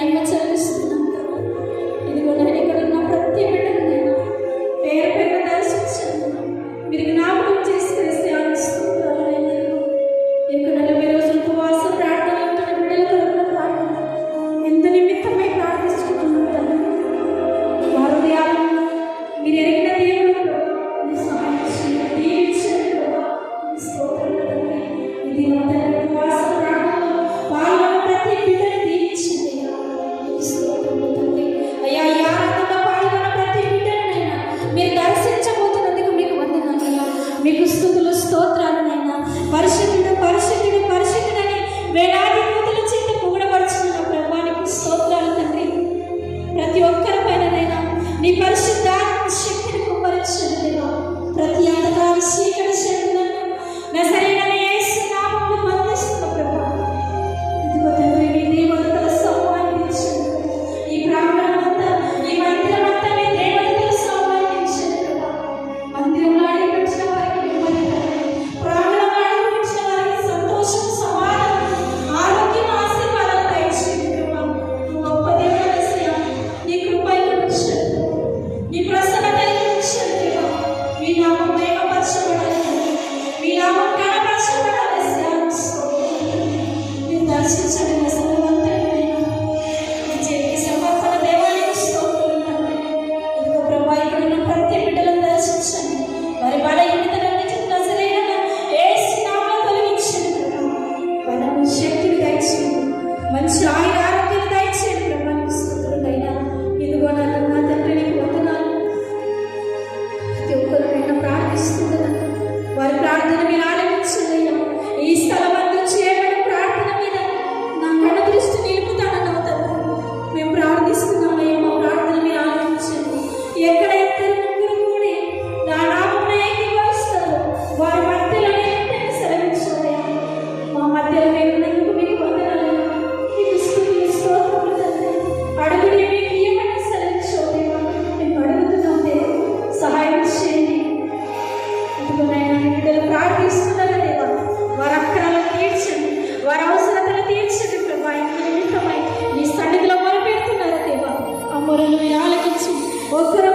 మహిమ చెల్లిస్తున్నాం కదా. ఇదిగో నేను ఇక్కడ ఉన్న ప్రతి బిడ్డను నేను పేరు పేరు దర్శించాను. మీరు జ్ఞాపకం చేసి వేస్తే ఆనందిస్తున్నాను. ఇక్కడ 40 రోజులు ఉపవాస ప్రార్థన ఉంటున్న బిడ్డల కొరకు ప్రార్థన ఎంత నిమిత్తమై ప్రార్థిస్తున్నాను. వారు మీరు ఎరిగిన దేవుడు సహాయం దీవించండి కదా. ఇది ఉపవాస ప్రార్థనలో పాల్గొన్న ప్రతి బిడ్డను దీవించండి. అయ్యా ఈ ఆరాధనలో పాల్గొన్న ప్రతి బిడ్డనైనా మీరు దర్శించబోతున్నందుకు మీకు వందనాలయ్యా. మీకు స్తుతులు స్తోత్రాలనైనా. పరిశుద్ధుడు పరిశుద్ధుడు పరిశుద్ధుడని వేలాది దూతల చేత పొగడబడుచున్న నా ప్రభువానికి స్తోత్రాలు తండ్రి. ప్రతి ఒక్కరి పైననైనా నీ పరిశుద్ధాత్మ శక్తిని కుమ్మరించండి. ప్రతి అంధకార చీకటి శక్తులను నజరేయుడైన యేసు నామములో బంధిస్తున్న ప్రభువా, ఇదిగో తండ్రి నీ దేవతల సంవాదించండి. ఈ ప్రాంగణమంతా ఈ మందిరమంతా నీ దేవతల సంవాదించండి ప్రభువా. మందిరంలో అడిగిపెట్టిన వారికి నెమ్మది, ప్రాంగణంలో అడిగిపెట్టిన వారికి సంతోషం, సమాధానం, ఆరోగ్యం, ఆశీర్వాదం దయచేయండి ప్రభువా. గొప్ప దేవుడు యేసయ్యా, నీ కృప ఇవ్వండి, నీ ప్రసన్నత ఇవ్వండి ప్రభువా. మీ నామం మహిమపరచబడాలి, మీ నామం ఘనపరచబడాలి. మీరు దర్శించండి నా సర్వవంతుడైన మీ చేతికి సమర్పణ దేవానికి స్తోత్రాలు తండ్రి. ఇదిగో ప్రభువా, ఇక్కడ ఉన్న ప్రతి బిడ్డలను దర్శించండి. వారి బలహీనతలన్నిటిని నజరేయుడైన యేసు నామములో తొలగించండి ప్రభువా. బలము శక్తిని దయచేయండి, మంచి ఆరోగ్యాన్ని దయచేయండి ప్రభువానికి స్తోత్రాలైనా. ఇదిగో నా తండ్రి నీకు వందనాలు. ప్రతి ఒక్కరినైనా ప్రార్థిస్తున్నాను. వారి ప్రార్థన మీరు ఆలకించండి అయ్యా. ఈ స్థలమందు చేయబడిన ప్రార్థన మీద నా కళ్ళ దృష్టి నిలుపుతానన్న తండ్రి మేము ప్రార్థిస్తున్నామయ్యా. మా ప్రార్థన మీరు ఆలకించండి. ఎక్కడ ఇద్దరు ముగ్గురు కూడి నా నామమున ఏకీభవిస్తారో వారి మధ్యలో నేను సెలవించాలయ్యా. మా మధ్యలో మీరు ఉన్నందుకు మీకు వందనాలయ్యా. మీకు స్తుతులు స్తోత్రములు తండ్రి. అడుగుడి మీకు ఏమైనా సెలవించోదేవా మేము అడుగుతున్నాం దేవా, సహాయం చేయండి. ఇదిగోనైనా నీ బిడ్డలు ప్రార్థిస్తున్నారు దేవా, వారి అక్కరాలను తీర్చండి, వారి అవసరతలు తీర్చండి ప్రభా. ఇంటి నిమిత్తమై నీ సన్నిధిలో మొరపెడుతున్నారు దేవా. ఆ మొరలు మీరు ఆలకించి ఒక్కరు